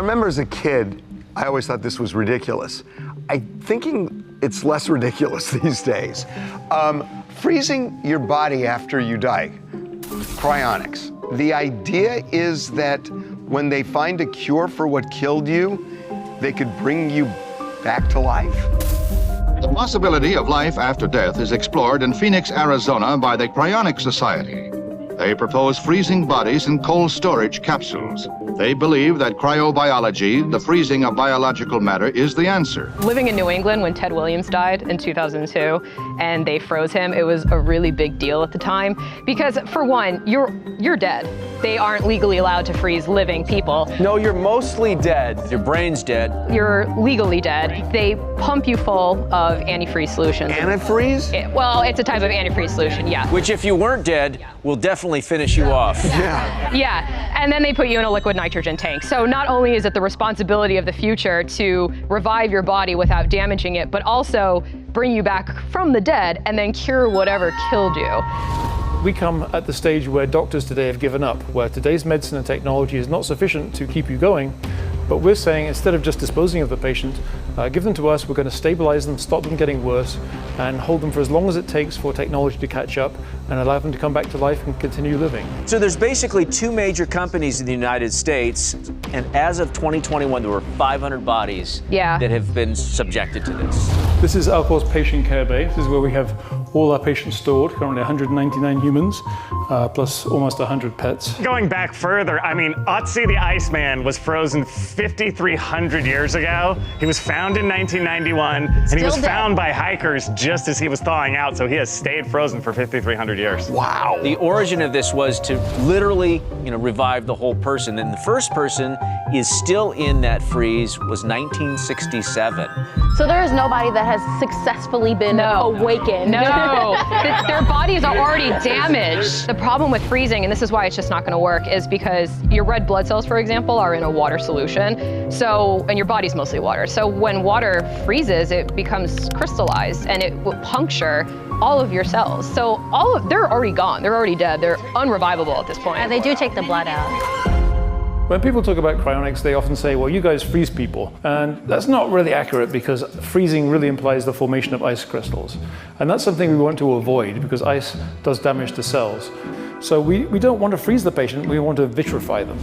I remember as a kid, I always thought this was ridiculous. I'm thinking it's less ridiculous these days. Freezing your body after you die, cryonics. The idea is that when they find a cure for what killed you, they could bring you back to life. The possibility of life after death is explored in Phoenix, Arizona by the Cryonics Society. They propose freezing bodies in cold storage capsules. They believe that cryobiology, the freezing of biological matter, is the answer. Living in New England when Ted Williams died in 2002 and they froze him, it was a really big deal at the time because, for one, you're dead. They aren't legally allowed to freeze living people. No, you're mostly dead. Your brain's dead. You're legally dead. They pump you full of antifreeze solutions. Antifreeze? Well, it's a type of antifreeze solution, yeah. Which, if you weren't dead, will definitely finish you off. Yeah. Yeah, and then they put you in a liquid nitrogen tank. So not only is it the responsibility of the future to revive your body without damaging it, but also bring you back from the dead and then cure whatever killed you. We come at the stage where doctors today have given up, where today's medicine and technology is not sufficient to keep you going, but we're saying instead of just disposing of the patient, give them to us, we're going to stabilize them, stop them getting worse, and hold them for as long as it takes for technology to catch up and allow them to come back to life and continue living. So there's basically 2 major companies in the United States, and as of 2021, there were 500 bodies that have been subjected to this. This is Alcor's patient care bay. This is where we have all our patients stored, currently 199 humans, plus almost 100 pets. Going back further, I mean, Otzi the Iceman was frozen 5,300 years ago. He was found in 1991, and he was found by hikers just as he was thawing out, so he has stayed frozen for 5,300 years. Wow. The origin of this was to literally, revive the whole person, and the first person is still in that freeze was 1967. So there is nobody that has successfully been awakened. No, their bodies are already damaged. The problem with freezing, and this is why it's just not going to work, is because your red blood cells, for example, are in a water solution. So, and your body's mostly water. So when water freezes, it becomes crystallized and it will puncture all of your cells. So they're already gone. They're already dead. They're unrevivable at this point. And they do take the blood out. When people talk about cryonics, they often say, well, you guys freeze people. And that's not really accurate because freezing really implies the formation of ice crystals. And that's something we want to avoid because ice does damage to cells. So we don't want to freeze the patient, we want to vitrify them.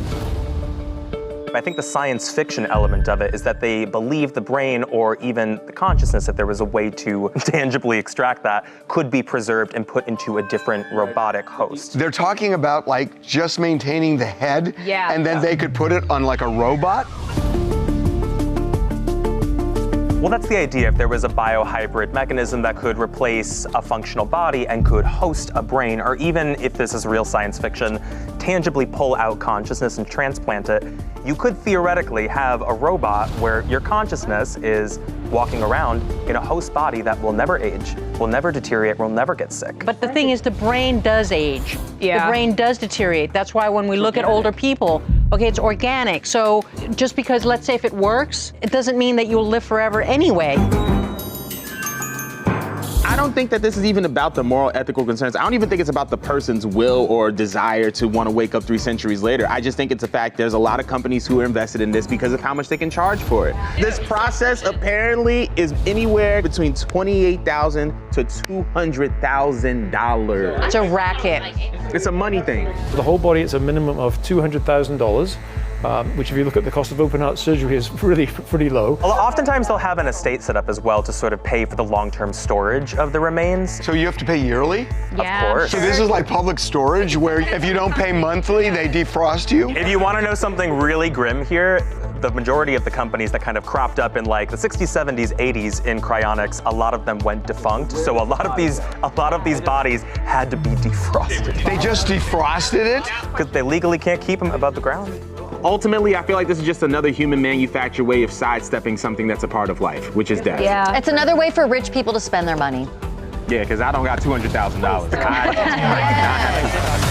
I think the science fiction element of it is that they believe the brain or even the consciousness, if there was a way to tangibly extract that, could be preserved and put into a different robotic host. They're talking about like just maintaining the head, and then they could put it on like a robot? Well, that's the idea. If there was a biohybrid mechanism that could replace a functional body and could host a brain, or even if this is real science fiction, tangibly pull out consciousness and transplant it, you could theoretically have a robot where your consciousness is walking around in a host body that will never age, will never deteriorate, will never get sick. But the thing is, the brain does age. Yeah. The brain does deteriorate. That's why when we look at older people, okay, it's organic. So just because, let's say if it works, it doesn't mean that you'll live forever anyway. I don't think that this is even about the moral, ethical concerns. I don't even think it's about the person's will or desire to want to wake up 3 centuries later. I just think it's a fact there's a lot of companies who are invested in this because of how much they can charge for it. This process apparently is anywhere between $28,000 to $200,000. It's a racket. It's a money thing. For the whole body, it's a minimum of $200,000. Which if you look at the cost of open heart surgery is really pretty low. Well, oftentimes they'll have an estate set up as well to sort of pay for the long-term storage of the remains. So you have to pay yearly? Yeah. Of course. So this is like public storage where if you don't pay monthly, they defrost you? If you want to know something really grim here, the majority of the companies that kind of cropped up in like the 60s, 70s, 80s in cryonics, a lot of them went defunct. So a lot of these bodies had to be defrosted. They just defrosted it? Because they legally can't keep them above the ground. Ultimately, I feel like this is just another human manufactured way of sidestepping something that's a part of life, which is death. Yeah. It's another way for rich people to spend their money. Yeah, because I don't got $200,000.